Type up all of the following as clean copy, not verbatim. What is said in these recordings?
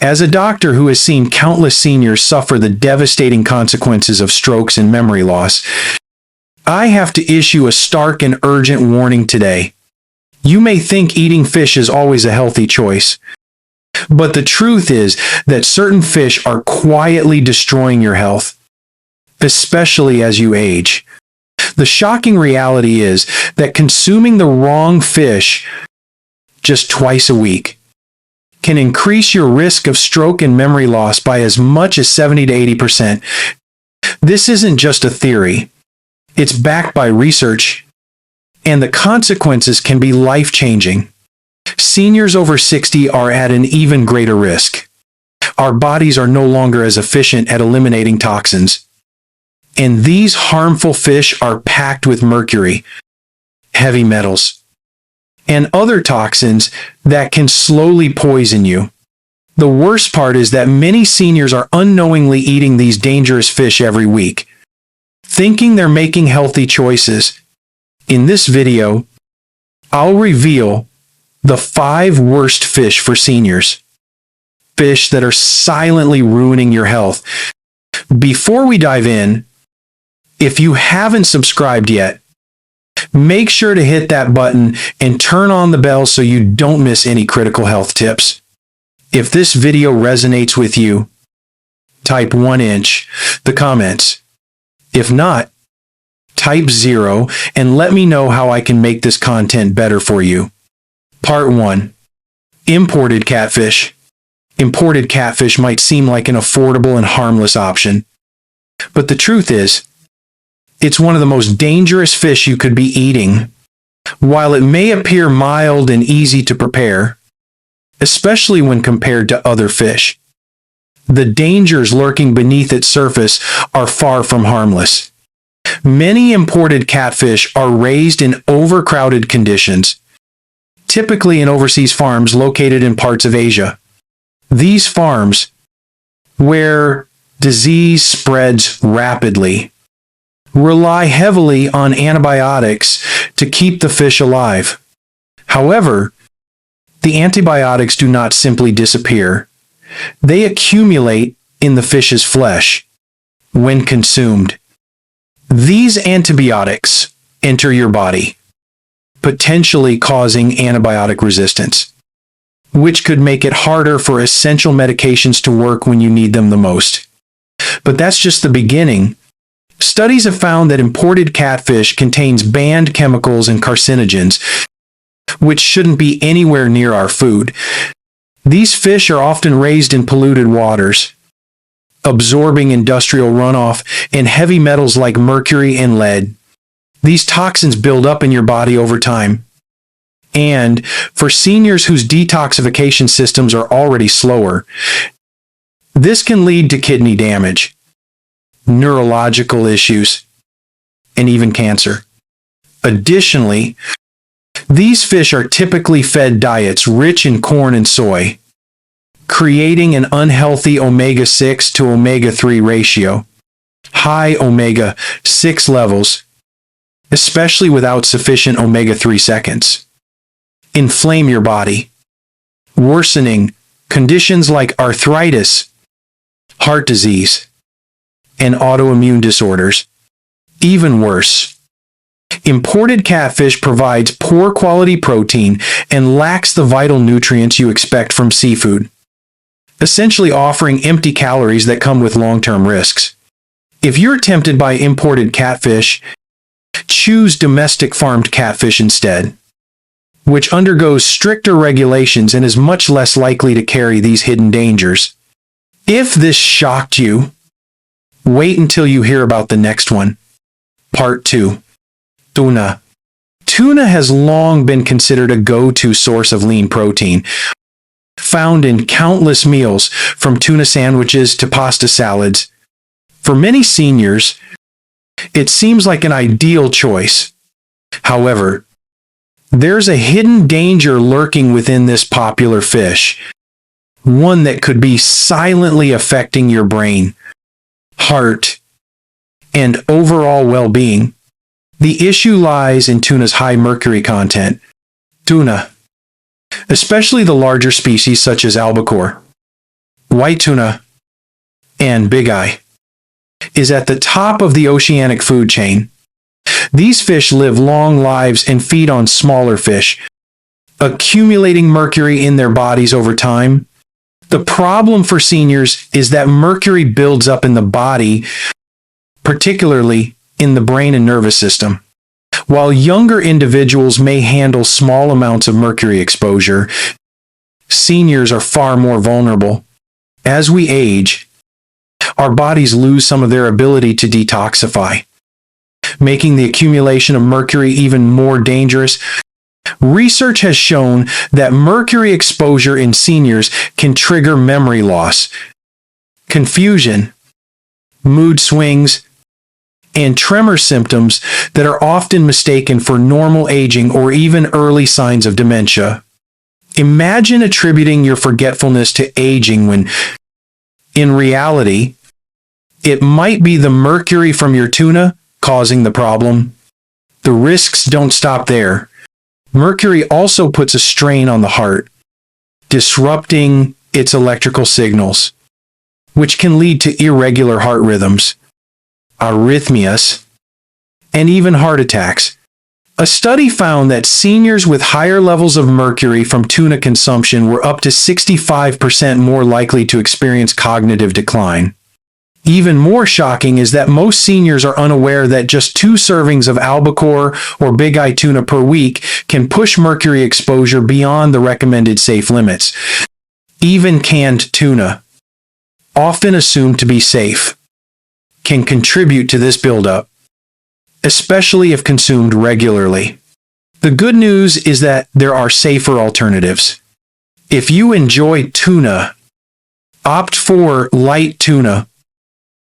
As a doctor who has seen countless seniors suffer the devastating consequences of strokes and memory loss, I have to issue a stark and urgent warning today. You may think eating fish is always a healthy choice, but the truth is that certain fish are quietly destroying your health, especially as you age. The shocking reality is that consuming the wrong fish just twice a week can increase your risk of stroke and memory loss by as much as 70 to 80%. This isn't just a theory. It's backed by research, and the consequences can be life-changing. Seniors over 60 are at an even greater risk. Our bodies are no longer as efficient at eliminating toxins, and these harmful fish are packed with mercury, heavy metals, and other toxins that can slowly poison you. The worst part is that many seniors are unknowingly eating these dangerous fish every week, thinking they're making healthy choices. In this video, I'll reveal the 5 worst fish for seniors. Fish that are silently ruining your health. Before we dive in, if you haven't subscribed yet, make sure to hit that button and turn on the bell so you don't miss any critical health tips. If this video resonates with you, type 1 inch the comments. If not, type 0 and let me know how I can make this content better for you. Part 1. Imported catfish. Imported catfish might seem like an affordable and harmless option, but the truth is, it's one of the most dangerous fish you could be eating. While it may appear mild and easy to prepare, especially when compared to other fish, the dangers lurking beneath its surface are far from harmless. Many imported catfish are raised in overcrowded conditions, typically in overseas farms located in parts of Asia. These farms, where disease spreads rapidly, rely heavily on antibiotics to keep the fish alive. However, the antibiotics do not simply disappear. They accumulate in the fish's flesh when consumed. These antibiotics enter your body, potentially causing antibiotic resistance, which could make it harder for essential medications to work when you need them the most. But that's just the beginning. Studies have found that imported catfish contains banned chemicals and carcinogens, which shouldn't be anywhere near our food. These fish are often raised in polluted waters, absorbing industrial runoff and heavy metals like mercury and lead. These toxins build up in your body over time. And for seniors whose detoxification systems are already slower, this can lead to kidney damage, neurological issues, and even cancer. Additionally, these fish are typically fed diets rich in corn and soy, creating an unhealthy omega-6 to omega-3 ratio. High omega-6 levels, especially without sufficient omega-3 seconds, inflame your body, worsening conditions like arthritis, heart disease, and autoimmune disorders. Even worse, imported catfish provides poor quality protein and lacks the vital nutrients you expect from seafood, essentially offering empty calories that come with long-term risks. If you're tempted by imported catfish, choose domestic farmed catfish instead, which undergoes stricter regulations and is much less likely to carry these hidden dangers. If this shocked you, wait until you hear about the next one. Part 2. Tuna. Tuna has long been considered a go-to source of lean protein, found in countless meals, from tuna sandwiches to pasta salads. For many seniors, it seems like an ideal choice. However, there's a hidden danger lurking within this popular fish, one that could be silently affecting your brain, heart, and overall well-being. The issue lies in tuna's high mercury content. Tuna, especially the larger species such as albacore, white tuna, and big eye, is at the top of the oceanic food chain. These fish live long lives and feed on smaller fish, accumulating mercury in their bodies over time. The problem for seniors is that mercury builds up in the body, particularly in the brain and nervous system. While younger individuals may handle small amounts of mercury exposure, seniors are far more vulnerable. As we age, our bodies lose some of their ability to detoxify, making the accumulation of mercury even more dangerous. Research has shown that mercury exposure in seniors can trigger memory loss, confusion, mood swings, and tremor symptoms that are often mistaken for normal aging or even early signs of dementia. Imagine attributing your forgetfulness to aging when, in reality, it might be the mercury from your tuna causing the problem. The risks don't stop there. Mercury also puts a strain on the heart, disrupting its electrical signals, which can lead to irregular heart rhythms, arrhythmias, and even heart attacks. A study found that seniors with higher levels of mercury from tuna consumption were up to 65% more likely to experience cognitive decline. Even more shocking is that most seniors are unaware that just 2 servings of albacore or big eye tuna per week can push mercury exposure beyond the recommended safe limits. Even canned tuna, often assumed to be safe, can contribute to this buildup, especially if consumed regularly. The good news is that there are safer alternatives. If you enjoy tuna, opt for light tuna,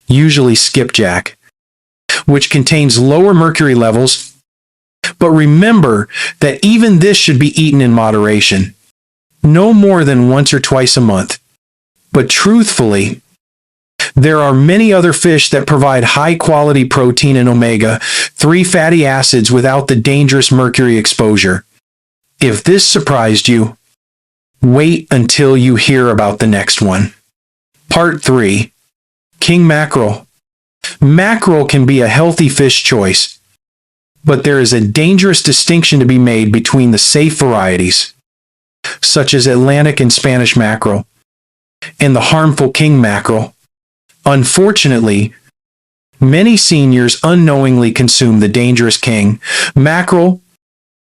usually skipjack, which contains lower mercury levels. But remember that even this should be eaten in moderation, no more than once or twice a month. But truthfully, there are many other fish that provide high-quality protein and omega-3 fatty acids without the dangerous mercury exposure. If this surprised you, wait until you hear about the next one. Part 3. King mackerel. Mackerel can be a healthy fish choice, but there is a dangerous distinction to be made between the safe varieties, such as Atlantic and Spanish mackerel, and the harmful king mackerel. Unfortunately, many seniors unknowingly consume the dangerous king mackerel,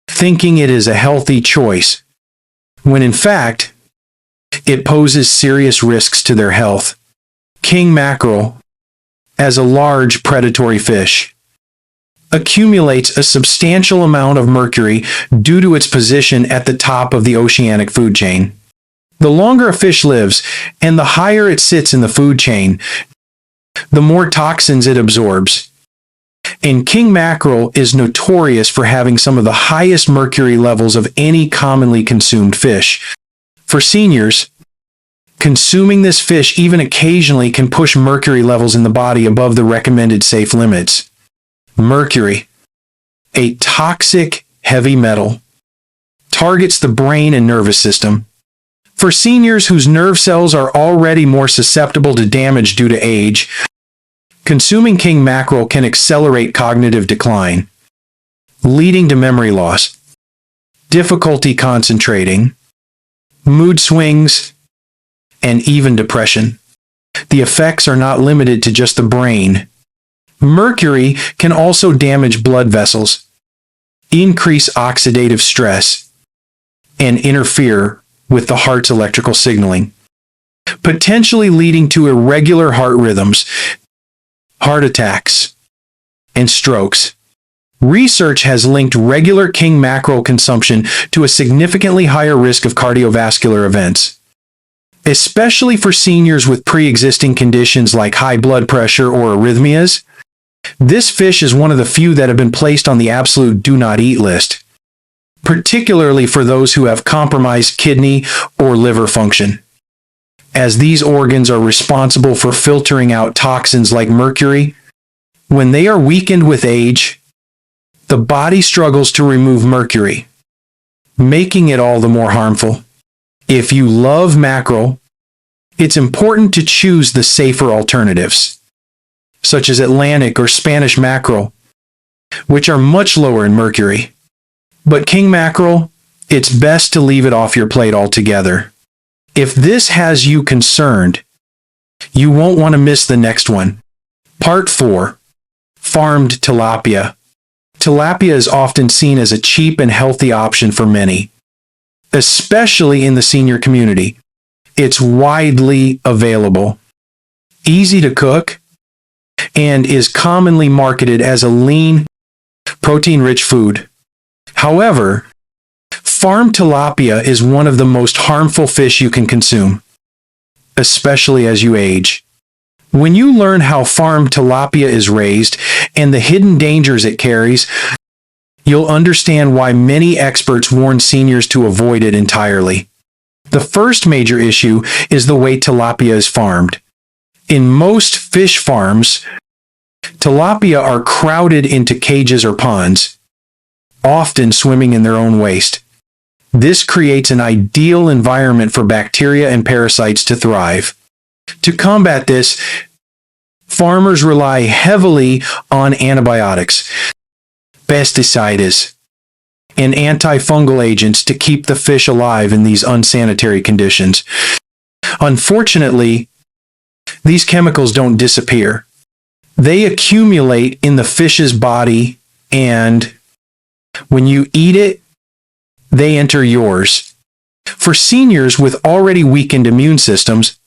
thinking it is a healthy choice, when in fact, it poses serious risks to their health. King mackerel, as a large predatory fish, accumulates a substantial amount of mercury due to its position at the top of the oceanic food chain. The longer a fish lives and the higher it sits in the food chain, the more toxins it absorbs. And king mackerel is notorious for having some of the highest mercury levels of any commonly consumed fish. For seniors, consuming this fish even occasionally can push mercury levels in the body above the recommended safe limits. Mercury, a toxic heavy metal, targets the brain and nervous system. For seniors whose nerve cells are already more susceptible to damage due to age, consuming king mackerel can accelerate cognitive decline, leading to memory loss, difficulty concentrating, mood swings, and even depression. The effects are not limited to just the brain. Mercury can also damage blood vessels, increase oxidative stress, and interfere with the heart's electrical signaling, potentially leading to irregular heart rhythms, heart attacks, and strokes. Research has linked regular king mackerel consumption to a significantly higher risk of cardiovascular events, especially for seniors with pre-existing conditions like high blood pressure or arrhythmias. This fish is one of the few that have been placed on the absolute do not eat list, particularly for those who have compromised kidney or liver function, as these organs are responsible for filtering out toxins like mercury. When they are weakened with age, the body struggles to remove mercury, making it all the more harmful. If you love mackerel, it's important to choose the safer alternatives, such as Atlantic or Spanish mackerel, which are much lower in mercury. But king mackerel, it's best to leave it off your plate altogether. If this has you concerned, you won't want to miss the next one. Part 4. Farmed tilapia. Tilapia is often seen as a cheap and healthy option for many, especially in the senior community. It's widely available, easy to cook, and is commonly marketed as a lean, protein-rich food. However, farmed tilapia is one of the most harmful fish you can consume, especially as you age. When you learn how farmed tilapia is raised and the hidden dangers it carries, you'll understand why many experts warn seniors to avoid it entirely. The first major issue is the way tilapia is farmed. In most fish farms, tilapia are crowded into cages or ponds, often swimming in their own waste. This creates an ideal environment for bacteria and parasites to thrive. To combat this, farmers rely heavily on antibiotics, pesticides, and antifungal agents to keep the fish alive in these unsanitary conditions. Unfortunately, these chemicals don't disappear. They accumulate in the fish's body, and when you eat it, they enter yours. For seniors with already weakened immune systems,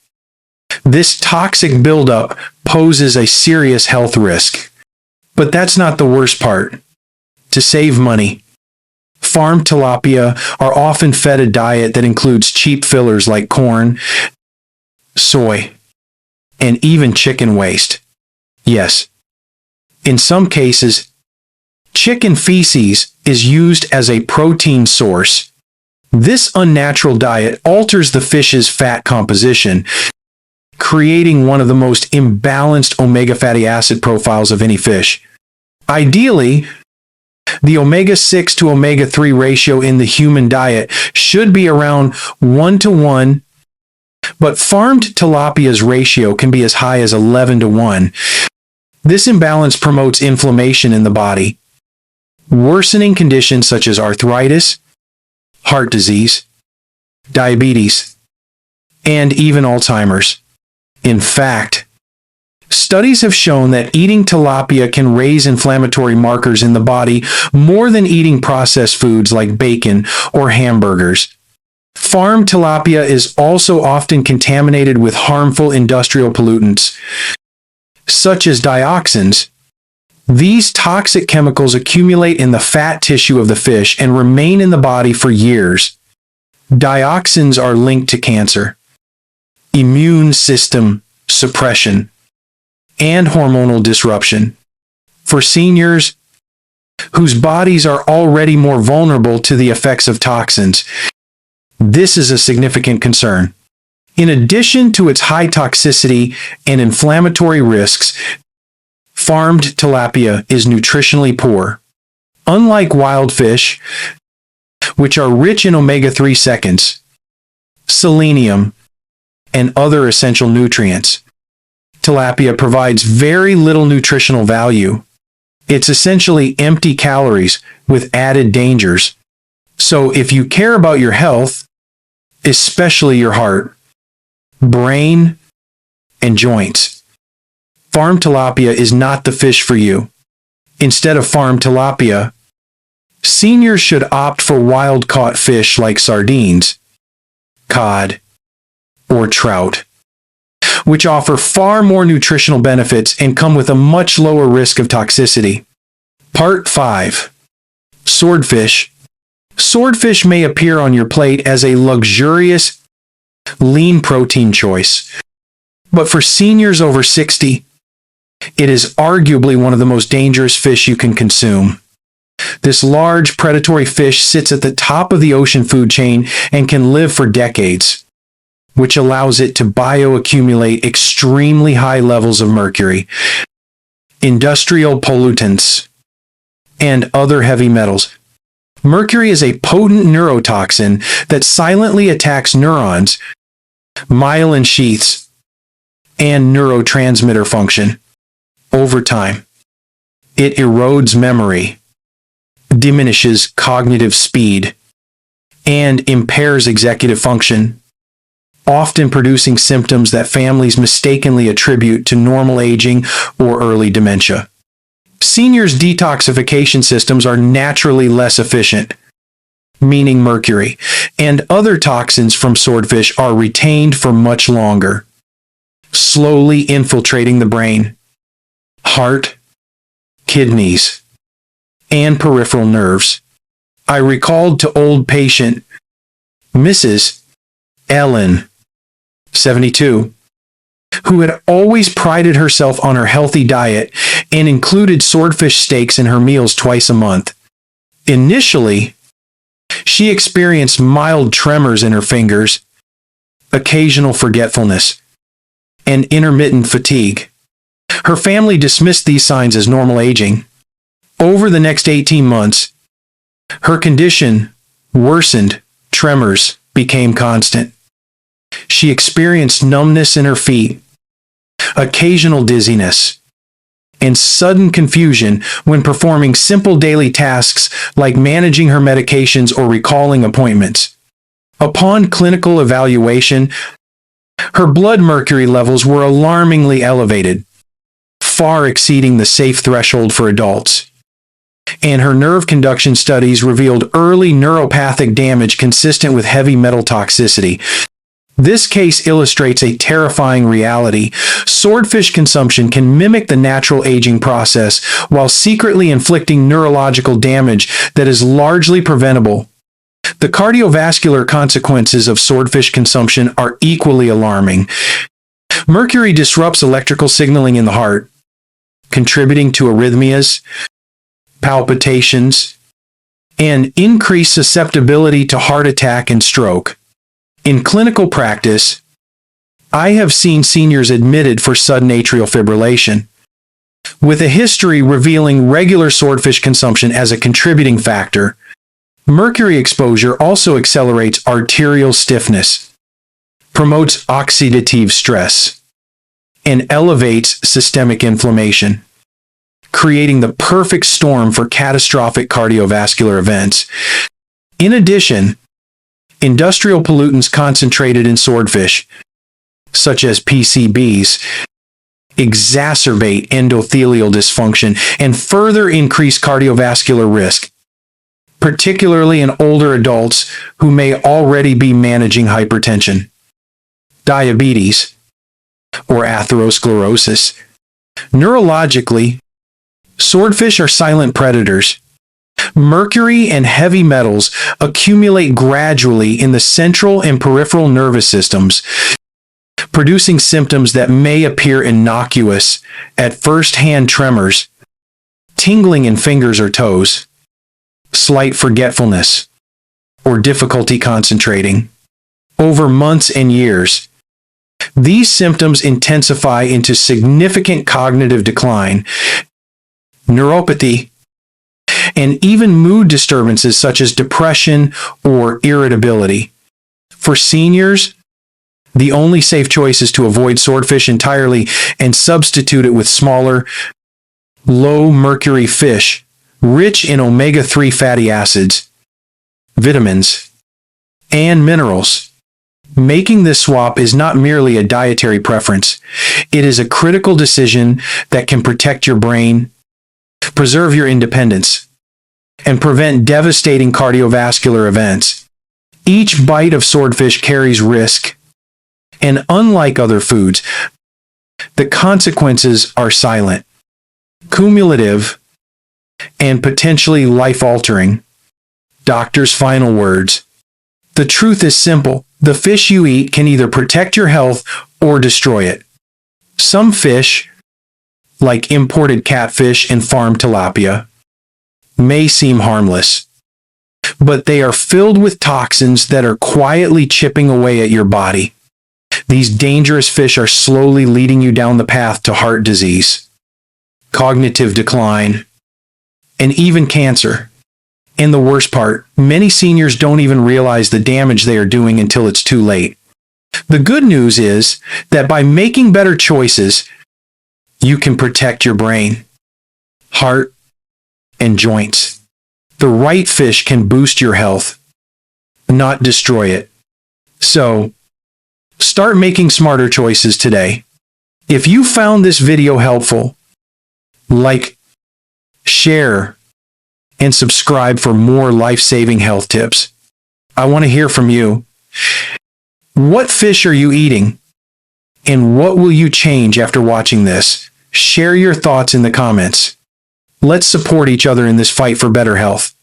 this toxic buildup poses a serious health risk. But that's not the worst part. To save money, farmed tilapia are often fed a diet that includes cheap fillers like corn, soy, and even chicken waste. Yes, in some cases, chicken feces is used as a protein source. This unnatural diet alters the fish's fat composition, creating one of the most imbalanced omega fatty acid profiles of any fish. Ideally, the omega-6 to omega-3 ratio in the human diet should be around 1:1, but farmed tilapia's ratio can be as high as 11:1. This imbalance promotes inflammation in the body, worsening conditions such as arthritis, heart disease, diabetes, and even Alzheimer's. In fact, studies have shown that eating tilapia can raise inflammatory markers in the body more than eating processed foods like bacon or hamburgers. Farmed tilapia is also often contaminated with harmful industrial pollutants, such as dioxins. These toxic chemicals accumulate in the fat tissue of the fish and remain in the body for years. Dioxins are linked to cancer, immune system suppression, and hormonal disruption. For seniors whose bodies are already more vulnerable to the effects of toxins, this is a significant concern. In addition to its high toxicity and inflammatory risks, farmed tilapia is nutritionally poor. Unlike wild fish, which are rich in omega-3 seconds, selenium, and other essential nutrients, tilapia provides very little nutritional value. It's essentially empty calories with added dangers. So if you care about your health, especially your heart, brain, and joints, farmed tilapia is not the fish for you. Instead of farmed tilapia, seniors should opt for wild-caught fish like sardines, cod, or trout, which offer far more nutritional benefits and come with a much lower risk of toxicity. Part 5. Swordfish. Swordfish may appear on your plate as a luxurious, lean protein choice, but for seniors over 60, it is arguably one of the most dangerous fish you can consume. This large predatory fish sits at the top of the ocean food chain and can live for decades, which allows it to bioaccumulate extremely high levels of mercury, industrial pollutants, and other heavy metals. Mercury is a potent neurotoxin that silently attacks neurons, myelin sheaths, and neurotransmitter function. Over time, it erodes memory, diminishes cognitive speed, and impairs executive function, often producing symptoms that families mistakenly attribute to normal aging or early dementia. Seniors' detoxification systems are naturally less efficient, meaning mercury and other toxins from swordfish are retained for much longer, slowly infiltrating the brain, heart, kidneys, and peripheral nerves. I recalled to old patient Mrs. Ellen, 72, who had always prided herself on her healthy diet and included swordfish steaks in her meals twice a month. Initially, she experienced mild tremors in her fingers, occasional forgetfulness, and intermittent fatigue. Her family dismissed these signs as normal aging. Over the next 18 months, her condition worsened, tremors became constant. She experienced numbness in her feet, occasional dizziness, and sudden confusion when performing simple daily tasks like managing her medications or recalling appointments. Upon clinical evaluation, her blood mercury levels were alarmingly elevated, far exceeding the safe threshold for adults. And her nerve conduction studies revealed early neuropathic damage consistent with heavy metal toxicity. This case illustrates a terrifying reality. Swordfish consumption can mimic the natural aging process while secretly inflicting neurological damage that is largely preventable. The cardiovascular consequences of swordfish consumption are equally alarming. Mercury disrupts electrical signaling in the heart, contributing to arrhythmias, palpitations, and increased susceptibility to heart attack and stroke. In clinical practice, I have seen seniors admitted for sudden atrial fibrillation, with a history revealing regular swordfish consumption as a contributing factor. Mercury exposure also accelerates arterial stiffness, promotes oxidative stress, and elevates systemic inflammation, creating the perfect storm for catastrophic cardiovascular events. In addition, industrial pollutants concentrated in swordfish, such as PCBs, exacerbate endothelial dysfunction and further increase cardiovascular risk, particularly in older adults who may already be managing hypertension, diabetes, or atherosclerosis. Neurologically, swordfish are silent predators. Mercury and heavy metals accumulate gradually in the central and peripheral nervous systems, producing symptoms that may appear innocuous at first: hand tremors, tingling in fingers or toes, slight forgetfulness, or difficulty concentrating. Over months and years, these symptoms intensify into significant cognitive decline, neuropathy, and even mood disturbances such as depression or irritability. For seniors, the only safe choice is to avoid swordfish entirely and substitute it with smaller, low-mercury fish, rich in omega-3 fatty acids, vitamins, and minerals. Making this swap is not merely a dietary preference. It is a critical decision that can protect your brain, preserve your independence, and prevent devastating cardiovascular events. Each bite of swordfish carries risk, and unlike other foods, the consequences are silent, cumulative, and potentially life-altering. Doctor's final words. The truth is simple. The fish you eat can either protect your health or destroy it. Some fish, like imported catfish and farm tilapia, may seem harmless, but they are filled with toxins that are quietly chipping away at your body. These dangerous fish are slowly leading you down the path to heart disease, cognitive decline, and even cancer. And the worst part, many seniors don't even realize the damage they are doing until it's too late. The good news is that by making better choices, you can protect your brain, heart, and joints. The right fish can boost your health, not destroy it. So, start making smarter choices today. If you found this video helpful, like, share, and subscribe for more life-saving health tips. I want to hear from you. What fish are you eating? And what will you change after watching this? Share your thoughts in the comments. Let's support each other in this fight for better health.